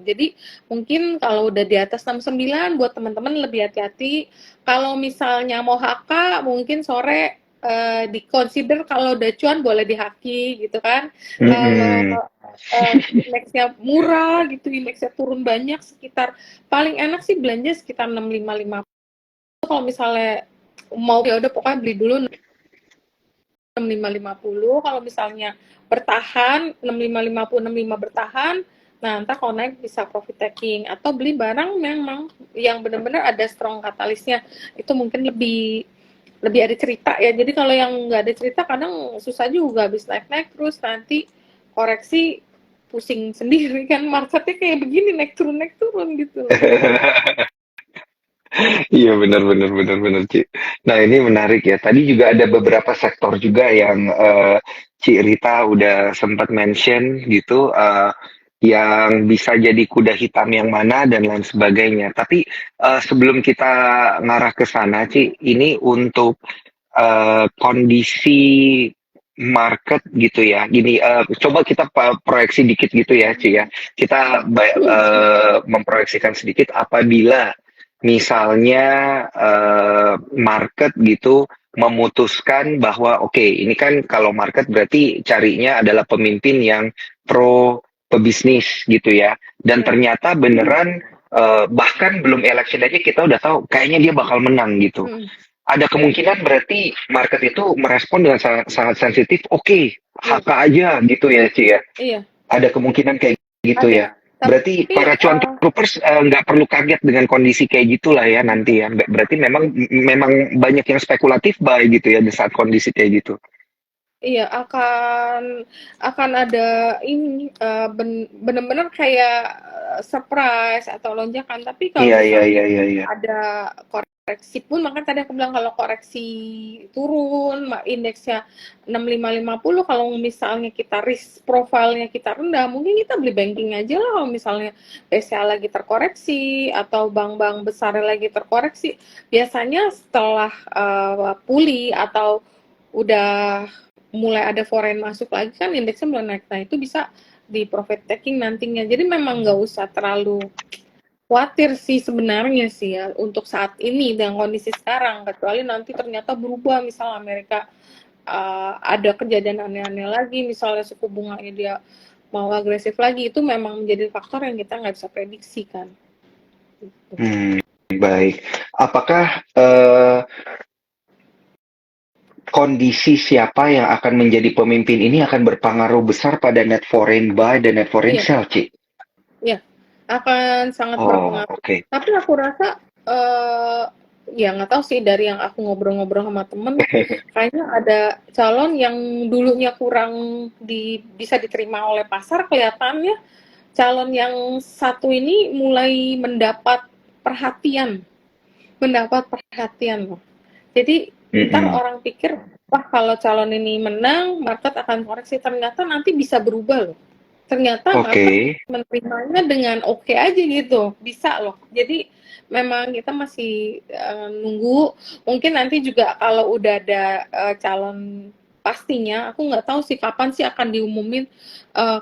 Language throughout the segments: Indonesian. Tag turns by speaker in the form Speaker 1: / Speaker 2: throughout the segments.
Speaker 1: Jadi mungkin kalau udah di atas 69 buat teman-teman lebih hati-hati. Kalau misalnya mau HK mungkin sore di-consider kalau udah cuan boleh dihaki gitu kan. Kalau
Speaker 2: Mm-mm.
Speaker 1: indeksnya murah gitu, indeksnya turun banyak sekitar paling enak sih belanja sekitar 6550. Kalau misalnya mau ya udah pokoknya beli dulu 6550. Kalau misalnya bertahan 6550 65 bertahan, nah ntar kalau naik bisa profit taking atau beli barang memang yang benar-benar ada strong katalisnya, itu mungkin lebih lebih ada cerita ya. Jadi kalau yang nggak ada cerita kadang susah juga, habis naik-naik terus nanti koreksi pusing sendiri kan, marketnya kayak begini naik turun gitu loh.
Speaker 2: Iya benar benar benar benar Ci. Nah ini menarik ya. Tadi juga ada beberapa sektor juga yang Ci Rita udah sempat mention gitu, yang bisa jadi kuda hitam yang mana dan lain sebagainya. Tapi sebelum kita ngarah ke sana Ci, ini untuk kondisi market gitu ya. Gini, coba kita proyeksi dikit gitu ya Ci ya. Kita memproyeksikan sedikit apabila misalnya market gitu memutuskan bahwa oke, ini kan kalau market berarti carinya adalah pemimpin yang pro pebisnis gitu ya. Dan
Speaker 1: Ya.
Speaker 2: ternyata beneran bahkan belum election aja kita udah tahu kayaknya dia bakal menang gitu.
Speaker 1: Hmm.
Speaker 2: Ada kemungkinan berarti market itu merespon dengan sangat, sangat sensitif. Oke,
Speaker 1: Ya.
Speaker 2: HK aja gitu ya, Ci ya.
Speaker 1: Iya,
Speaker 2: Ada kemungkinan kayak gitu
Speaker 1: ada.
Speaker 2: ya. Berarti
Speaker 1: Tapi
Speaker 2: para cuan troopers nggak perlu kaget dengan kondisi kayak gitulah ya nanti ya. Berarti memang banyak yang spekulatif buy gitu ya di saat kondisi kayak gitu.
Speaker 1: iya, akan ada ini, bener-bener kayak, surprise atau lonjakan. Tapi kalau
Speaker 2: Iya iya
Speaker 1: misalnya
Speaker 2: iya iya iya.
Speaker 1: ada koreksi pun, makanya tadi aku bilang kalau koreksi turun, indeksnya 6550, kalau misalnya kita risk profile-nya kita rendah, mungkin kita beli banking aja lah kalau misalnya BCA lagi terkoreksi atau bank-bank besar lagi terkoreksi. Biasanya setelah, pulih atau udah mulai ada foreign masuk lagi kan indeksnya mulai naik. Nah, itu bisa di profit taking nantinya. Jadi memang nggak usah terlalu khawatir sih sebenarnya sih ya untuk saat ini dengan kondisi sekarang, kecuali nanti ternyata berubah misal Amerika ada kejadian aneh-aneh lagi, misalnya suku bunganya dia mau agresif lagi, itu memang menjadi faktor yang kita nggak bisa prediksi kan. Gitu.
Speaker 2: Hmm, baik. Apakah kondisi siapa yang akan menjadi pemimpin ini akan berpengaruh besar pada net foreign buy dan net foreign
Speaker 1: Iya,
Speaker 2: sell, Ci?
Speaker 1: iya, akan sangat
Speaker 2: Oh,
Speaker 1: berpengaruh.
Speaker 2: oke.
Speaker 1: Tapi aku rasa ya nggak tahu sih dari yang aku ngobrol-ngobrol sama temen, kayaknya ada calon yang dulunya kurang bisa diterima oleh pasar, kelihatannya calon yang satu ini mulai perhatian, mendapat perhatian loh. Jadi ntar
Speaker 2: Mm-mm.
Speaker 1: orang pikir, wah kalau calon ini menang, market akan koreksi. Ternyata nanti bisa berubah loh. Ternyata
Speaker 2: Oke.
Speaker 1: market menerimanya dengan oke aja gitu, bisa loh. Jadi memang kita masih nunggu. Mungkin nanti juga kalau udah ada calon pastinya, aku nggak tahu sih kapan sih akan diumumin.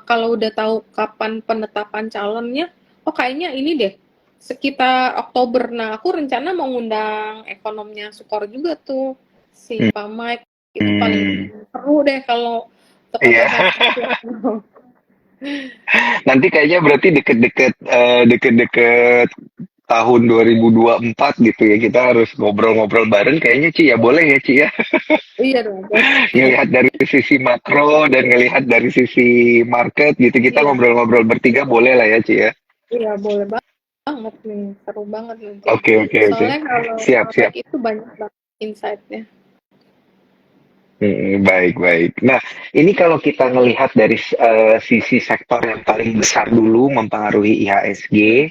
Speaker 1: Kalau udah tahu kapan penetapan calonnya, oh kayaknya ini deh sekitar Oktober. Nah, aku rencana mau ngundang ekonomnya Sukor juga tuh, si Pak Mike. Itu paling
Speaker 2: Hmm.
Speaker 1: seru deh kalau untuk
Speaker 2: Iya.
Speaker 1: membahas rupiah.
Speaker 2: Nanti kayaknya berarti deket-deket tahun 2024 gitu ya kita harus ngobrol-ngobrol bareng kayaknya Ci ya boleh ya Ci ya
Speaker 1: Iya dong, boleh.
Speaker 2: ngelihat dari sisi makro dan ngelihat dari sisi market gitu kita
Speaker 1: Iya,
Speaker 2: ngobrol-ngobrol bertiga boleh lah ya Ci ya.
Speaker 1: iya boleh banget nih, seru banget nanti.
Speaker 2: Oke oke oke.
Speaker 1: Soalnya kalau
Speaker 2: Siap
Speaker 1: Pak
Speaker 2: siap.
Speaker 1: Mike itu banyak banget insight-nya.
Speaker 2: Baik, baik. Nah, ini kalau kita ngelihat dari sisi sektor yang paling besar dulu mempengaruhi IHSG,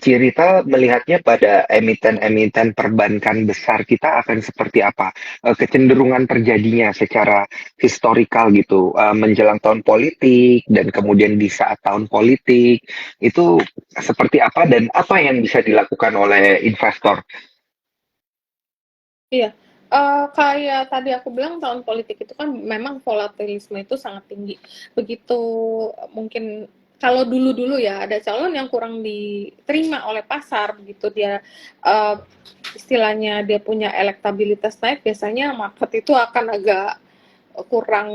Speaker 2: Cirita melihatnya pada emiten-emiten perbankan besar kita akan seperti apa? Kecenderungan terjadinya secara historikal gitu, menjelang tahun politik dan kemudian di saat tahun politik, itu seperti apa dan apa yang bisa dilakukan oleh investor?
Speaker 1: Iya, kayak tadi aku bilang tahun politik itu kan memang volatilisme itu sangat tinggi. Begitu mungkin kalau dulu-dulu ya ada calon yang kurang diterima oleh pasar begitu dia uh, istilahnya dia punya elektabilitas naik, biasanya market itu akan agak kurang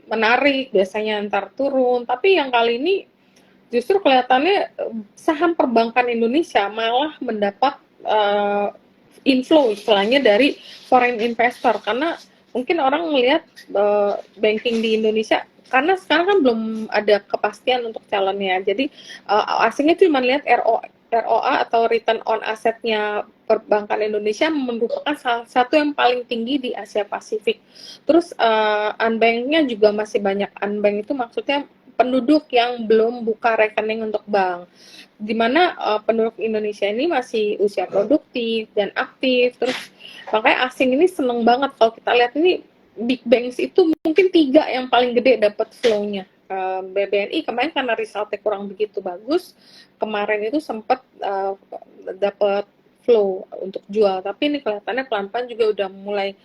Speaker 1: menarik, biasanya ntar turun. Tapi yang kali ini justru kelihatannya saham perbankan Indonesia malah mendapat inflow istilahnya dari foreign investor, karena mungkin orang melihat banking di Indonesia karena sekarang kan belum ada kepastian untuk calonnya, jadi asingnya cuma lihat ROA atau return on asetnya perbankan Indonesia merupakan salah satu yang paling tinggi di Asia Pasifik. Terus unbanknya juga masih banyak. Unbank itu maksudnya penduduk yang belum buka rekening untuk bank, di mana penduduk Indonesia ini masih usia produktif dan aktif. Terus makanya asing ini seneng banget kalau kita lihat ini big banks itu mungkin 3 yang paling gede dapat flow-nya. BBNI kemarin karena resultnya kurang begitu bagus, kemarin itu sempat dapat flow untuk jual, tapi ini kelihatannya pelan-pelan juga udah mulai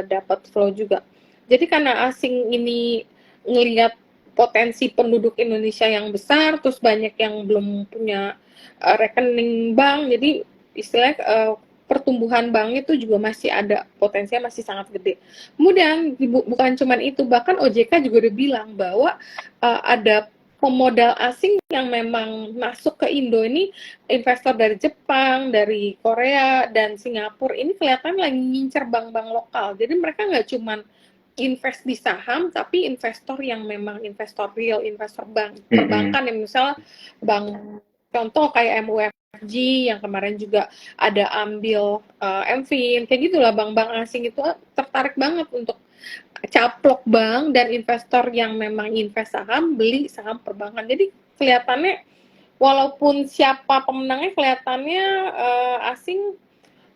Speaker 1: dapat flow juga. Jadi karena asing ini ngelihat potensi penduduk Indonesia yang besar, terus banyak yang belum punya rekening bank, jadi istilahnya pertumbuhan bank itu juga masih ada potensinya, masih sangat gede. Kemudian bukan cuma itu, bahkan OJK juga udah bilang bahwa ada pemodal asing yang memang masuk ke Indo ini, investor dari Jepang, dari Korea, dan Singapura ini kelihatan lagi ngincer bank-bank lokal. Jadi mereka nggak cuma invest di saham, tapi investor yang memang investor real, investor bank, perbankan yang misalnya bank contoh kayak MUFG yang kemarin juga ada ambil MFIN, kayak gitulah bank-bank asing itu tertarik banget untuk caplok bank dan investor yang memang invest saham, beli saham perbankan. Jadi kelihatannya walaupun siapa pemenangnya kelihatannya asing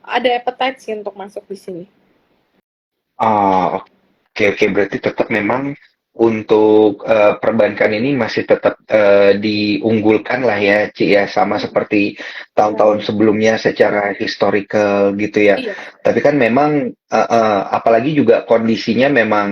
Speaker 1: ada appetite sih untuk masuk di sini.
Speaker 2: Oh, oke oke, berarti tetap memang untuk perbankan ini masih tetap diunggulkan lah ya, Ci ya, sama seperti tahun-tahun sebelumnya secara historical gitu ya.
Speaker 1: Iya,
Speaker 2: Tapi kan memang apalagi juga kondisinya memang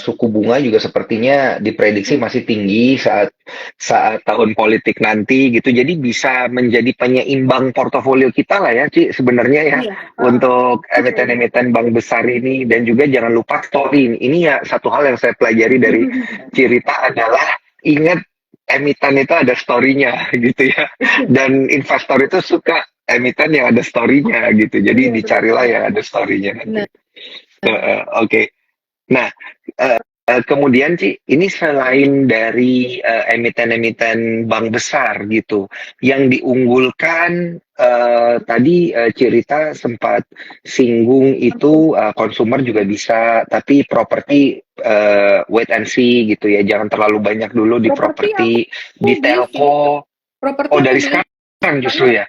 Speaker 2: suku bunga juga sepertinya diprediksi masih tinggi saat saat tahun politik nanti gitu. Jadi bisa menjadi penyeimbang portofolio kita lah ya, Ci, sebenarnya ya
Speaker 1: iya,
Speaker 2: untuk
Speaker 1: betul.
Speaker 2: emiten-emiten bank besar ini. Dan juga jangan lupa story ini ya, satu hal yang saya pelajari dari cerita adalah ingat emiten itu ada story-nya gitu ya, dan investor itu suka emiten yang ada story-nya gitu, jadi
Speaker 1: Iya,
Speaker 2: dicarilah
Speaker 1: benar.
Speaker 2: yang ada story-nya nanti.
Speaker 1: Benar.
Speaker 2: Oke. Nah, kemudian Ci, ini selain dari emiten-emiten bank besar gitu, yang diunggulkan tadi Ci Rita sempat singgung itu konsumer juga bisa, tapi properti wait and see gitu ya, jangan terlalu banyak dulu di
Speaker 1: Properti
Speaker 2: properti,
Speaker 1: aku
Speaker 2: di
Speaker 1: beli sih.
Speaker 2: telco.
Speaker 1: Properti
Speaker 2: Oh,
Speaker 1: aku
Speaker 2: dari
Speaker 1: beli
Speaker 2: sekarang
Speaker 1: karena
Speaker 2: justru ya?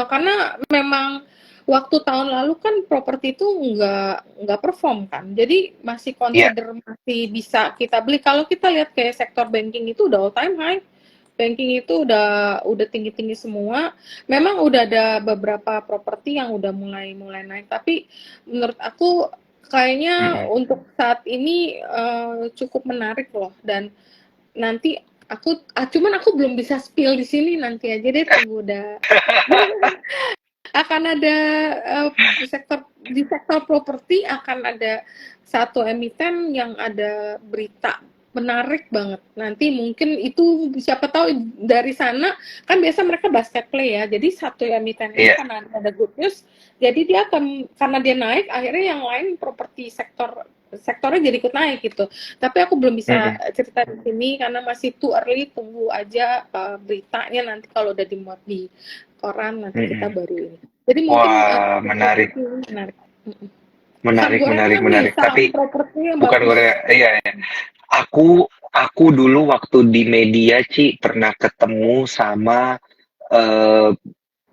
Speaker 1: karena memang waktu tahun lalu kan properti itu nggak perform kan. Jadi masih
Speaker 2: Iya,
Speaker 1: consider masih bisa kita beli. Kalau kita lihat kayak sektor banking itu udah all time high. Banking itu udah tinggi-tinggi semua. Memang udah ada beberapa properti yang udah mulai mulai naik, tapi menurut aku kayaknya
Speaker 2: mm-mm.
Speaker 1: untuk saat ini cukup menarik loh, dan nanti cuman aku belum bisa spill di sini, nanti aja deh tunggu udah akan ada di sektor properti akan ada satu emiten yang ada berita menarik banget. Nanti mungkin itu siapa tahu dari sana kan biasa mereka basket play ya. Jadi satu emiten ini
Speaker 2: Iya.
Speaker 1: karena ada good news, jadi dia akan karena dia naik akhirnya yang lain properti sektornya jadi ikut naik gitu. Tapi aku belum bisa
Speaker 2: Mm-mm.
Speaker 1: cerita di sini karena masih too early, tunggu aja beritanya nanti kalau udah dimuat di koran nanti kita
Speaker 2: Mm-mm.
Speaker 1: baru ini. Jadi mungkin
Speaker 2: Wah, menarik.
Speaker 1: properti ini menarik. Bukan
Speaker 2: Menarik, menarik,
Speaker 1: gorengan nih,
Speaker 2: menarik.
Speaker 1: saham
Speaker 2: Tapi
Speaker 1: properti yang
Speaker 2: bukan
Speaker 1: bagus.
Speaker 2: Korea. Iya, iya. Aku dulu waktu di media, Ci, pernah ketemu sama eh,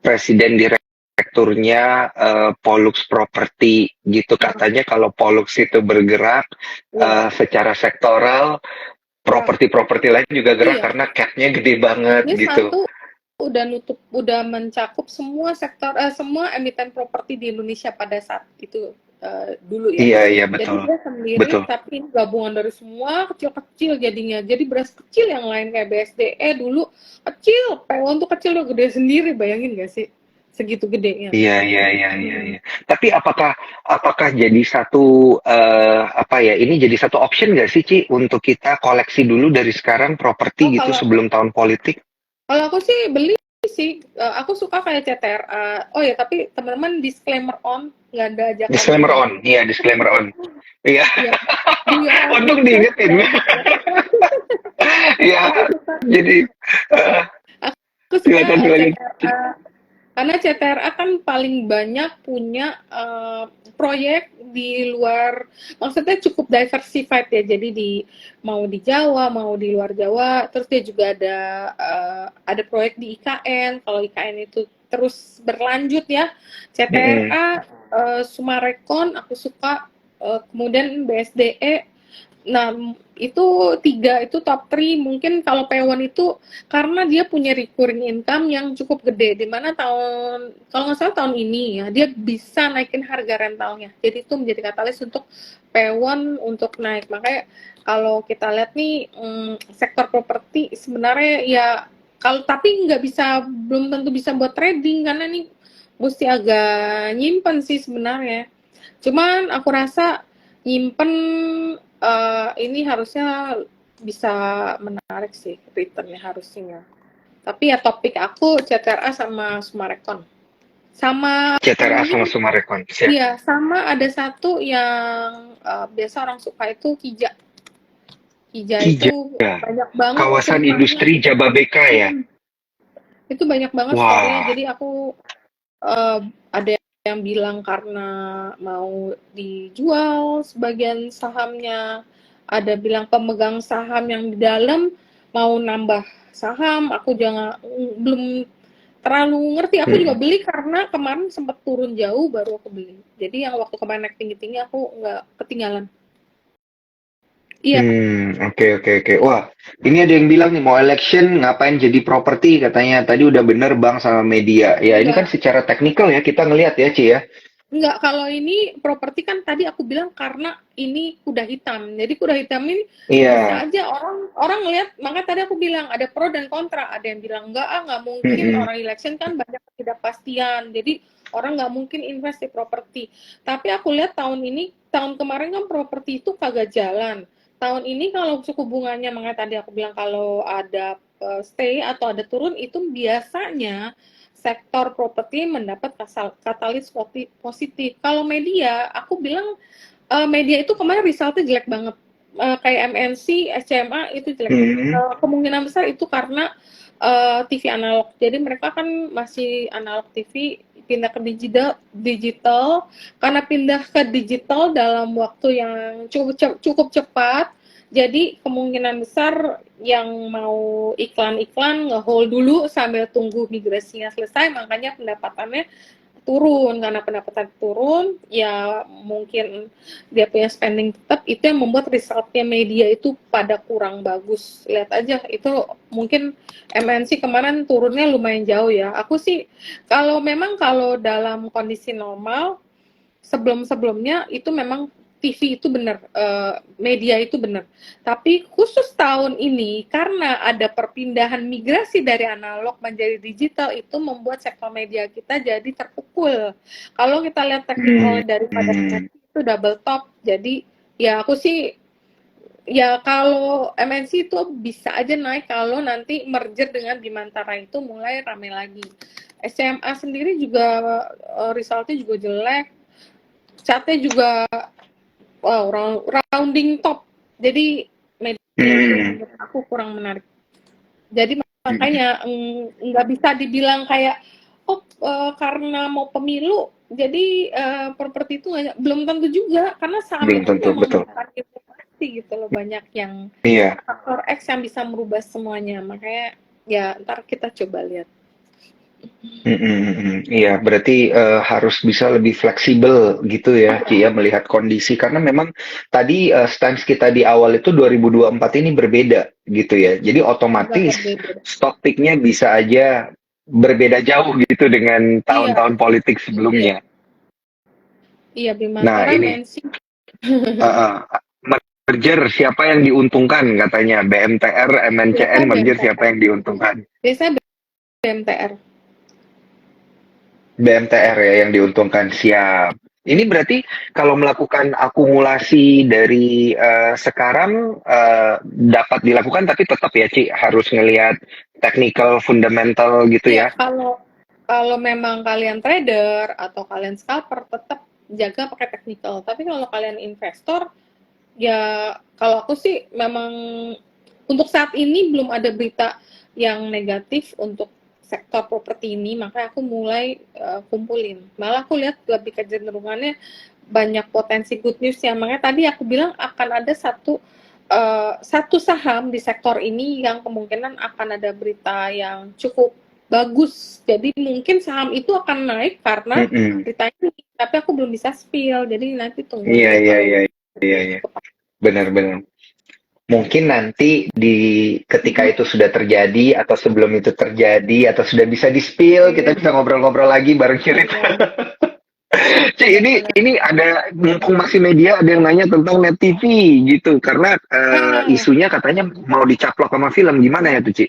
Speaker 2: presiden direkturnya Pollux Property gitu. Katanya kalau Pollux itu bergerak
Speaker 1: Ya,
Speaker 2: secara sektoral,
Speaker 1: ya,
Speaker 2: properti-properti lain juga gerak
Speaker 1: iya.
Speaker 2: karena cap-nya gede banget
Speaker 1: Ini
Speaker 2: gitu.
Speaker 1: satu udah mencakup semua sektor, semua emiten properti di Indonesia pada saat itu. dulu ya.
Speaker 2: Iya, iya,
Speaker 1: Jadi
Speaker 2: betul.
Speaker 1: dia sendiri,
Speaker 2: Betul.
Speaker 1: tapi ini gabungan dari semua kecil-kecil jadinya. Jadi beras kecil yang lain kayak BSDE dulu kecil, Pewon tuh kecil udah gede sendiri, bayangin gak sih? Segitu gedenya.
Speaker 2: Iya, iya, iya, iya,
Speaker 1: Hmm.
Speaker 2: iya. Tapi apakah apakah jadi satu apa ya? Ini jadi satu option nggak sih, Ci, untuk kita koleksi dulu dari sekarang properti
Speaker 1: Oh,
Speaker 2: gitu
Speaker 1: kalau
Speaker 2: sebelum tahun politik?
Speaker 1: kalau aku sih beli sih, aku suka kayak CTRA. Oh ya, tapi teman-teman disclaimer on, nggak ada ajakan
Speaker 2: Disclaimer
Speaker 1: jual.
Speaker 2: on. Iya, disclaimer on. Iya,
Speaker 1: Iya, do your own
Speaker 2: untuk
Speaker 1: research
Speaker 2: diingetin.
Speaker 1: ya gitu. Aku
Speaker 2: Iya,
Speaker 1: suka
Speaker 2: jadi eh,
Speaker 1: aku suka
Speaker 2: silakan silakan.
Speaker 1: CTRA karena CTRA kan paling banyak punya proyek di luar, maksudnya cukup diversified ya. Jadi mau di Jawa, mau di luar Jawa, terus dia juga ada proyek di IKN. Kalau IKN itu terus berlanjut ya.
Speaker 2: Mm-mm.
Speaker 1: CTRA, Sumarekon aku suka, kemudian BSDE. Nah, itu tiga itu top 3. Mungkin kalau Pewon itu karena dia punya recurring income yang cukup gede, di mana kalau nggak salah tahun ini ya dia bisa naikin harga rentalnya. Jadi itu menjadi katalis untuk Pewon untuk naik. Makanya kalau kita lihat nih sektor properti sebenarnya ya kalau tapi nggak bisa, belum tentu bisa buat trading karena nih mesti agak nyimpen sih sebenarnya. Cuman aku rasa nyimpen ini harusnya bisa menarik sih returnnya harusnya. Tapi ya topik aku CTRA sama Sumarekon. Sama
Speaker 2: CTRA sama
Speaker 1: ini,
Speaker 2: Sumarekon. Siap.
Speaker 1: iya sama ada satu yang biasa orang suka itu Kija. Kija itu
Speaker 2: Kija,
Speaker 1: banyak banget
Speaker 2: kawasan
Speaker 1: ceritanya.
Speaker 2: industri Jababeka ya.
Speaker 1: Hmm, itu banyak banget story-nya.
Speaker 2: Wah,
Speaker 1: Jadi aku ada yang bilang karena mau dijual sebagian sahamnya, ada bilang pemegang saham yang di dalam mau nambah saham. Aku jangan belum terlalu ngerti. Aku juga
Speaker 2: mm.
Speaker 1: beli karena kemarin sempat turun jauh baru aku beli. Jadi yang waktu kemarin naik tinggi-tinggi aku nggak ketinggalan. Iya,
Speaker 2: Oke, oke, oke. Wah, ini ada yang bilang nih mau election ngapain jadi properti katanya. Tadi udah bener Bang sama media. Ya, ini kan
Speaker 1: enggak.
Speaker 2: secara teknikal ya kita ngelihat ya, Ci ya.
Speaker 1: Enggak, kalau ini properti kan tadi aku bilang karena ini kuda hitam. Jadi kuda hitam ini bisa
Speaker 2: Iya.
Speaker 1: aja orang orang ngelihat, makanya tadi aku bilang ada pro dan kontra. Ada yang bilang enggak, nggak mungkin,
Speaker 2: Mm-mm.
Speaker 1: orang election kan banyak ketidakpastian. Jadi orang nggak mungkin invest di properti. Tapi aku lihat tahun ini, tahun kemarin kan properti itu kagak jalan. Tahun ini kalau suku bunganya, makanya tadi aku bilang kalau ada stay atau ada turun itu biasanya sektor properti mendapat katalis positif. Kalau media, aku bilang media itu kemarin resultnya jelek banget. Kayak MNC, SCMA itu jelek banget.
Speaker 2: Mm-mm.
Speaker 1: Kemungkinan besar itu karena TV analog. Jadi mereka kan masih analog TV pindah ke digital karena pindah ke digital dalam waktu yang cukup cepat, jadi kemungkinan besar yang mau iklan-iklan nge-hold dulu sambil tunggu migrasinya selesai, makanya pendapatannya turun. Karena pendapatan turun, ya mungkin dia punya spending tetap, itu yang membuat resultnya media itu pada kurang bagus. Lihat aja, itu mungkin MNC kemarin turunnya lumayan jauh ya. Aku sih, kalau dalam kondisi normal, sebelum-sebelumnya itu memang TV itu benar, media itu benar. Tapi khusus tahun ini karena ada perpindahan migrasi dari analog menjadi digital itu membuat sektor media kita jadi terpukul. Kalau kita lihat teknikal daripada
Speaker 2: Mm-mm.
Speaker 1: MNC itu double top. Jadi ya aku sih ya kalau MNC itu bisa aja naik kalau nanti merger dengan Bimantara itu mulai rame lagi. SMA sendiri juga resultnya juga jelek, catnya juga wow, rounding top. Jadi media itu
Speaker 2: Mm.
Speaker 1: menurut aku kurang menarik. Jadi makanya nggak bisa dibilang kayak oh karena mau pemilu jadi properti itu belum tentu juga karena saham
Speaker 2: Belum
Speaker 1: itu
Speaker 2: tentu,
Speaker 1: memang
Speaker 2: betul.
Speaker 1: bukan investasi gitu loh, banyak yang
Speaker 2: Iya.
Speaker 1: faktor X yang bisa merubah semuanya, makanya ya ntar kita coba lihat.
Speaker 2: Iya, berarti harus bisa lebih fleksibel gitu ya, Ci ya, melihat kondisi. Karena memang tadi stance kita di awal itu 2024 ini berbeda gitu ya. Jadi
Speaker 1: Agak
Speaker 2: otomatis
Speaker 1: berbeda.
Speaker 2: stock picknya bisa aja berbeda jauh gitu dengan
Speaker 1: Iya,
Speaker 2: tahun-tahun politik
Speaker 1: iya.
Speaker 2: sebelumnya.
Speaker 1: Iya,
Speaker 2: Nah,
Speaker 1: Bimantara
Speaker 2: ini
Speaker 1: Mensi.
Speaker 2: uh, merger siapa yang diuntungkan katanya BMTR, MNCN
Speaker 1: Biasa
Speaker 2: merger siapa
Speaker 1: BMTR.
Speaker 2: yang diuntungkan?
Speaker 1: Biasanya BMTR.
Speaker 2: BMTR ya yang diuntungkan siap. Ini berarti kalau melakukan akumulasi dari sekarang dapat dilakukan tapi tetap ya Ci harus ngelihat technical fundamental gitu
Speaker 1: Iya,
Speaker 2: ya.
Speaker 1: kalau kalau memang kalian trader atau kalian scalper tetap jaga pakai technical. Tapi kalau kalian investor, ya kalau aku sih memang untuk saat ini belum ada berita yang negatif untuk sektor properti ini, makanya aku mulai kumpulin. Malah aku lihat lebih kecenderungannya banyak potensi good news ya. Makanya tadi aku bilang akan ada satu saham di sektor ini yang kemungkinan akan ada berita yang cukup bagus. Jadi mungkin saham itu akan naik karena
Speaker 2: Mm-mm.
Speaker 1: berita ini. Tapi aku belum bisa spill. Jadi nanti tunggu
Speaker 2: Iya
Speaker 1: aja
Speaker 2: iya
Speaker 1: kalau
Speaker 2: iya iya iya. Benar-benar. Mungkin nanti di ketika itu sudah terjadi atau sebelum itu terjadi atau sudah bisa di-spill kita bisa ngobrol-ngobrol lagi bareng Cirit.
Speaker 1: benar
Speaker 2: Ci,
Speaker 1: benar-benar.
Speaker 2: ini ada mumpung masih media ada yang nanya tentang Net TV gitu karena
Speaker 1: Nah,
Speaker 2: isunya katanya mau dicaplok sama film gimana ya tuh Ci?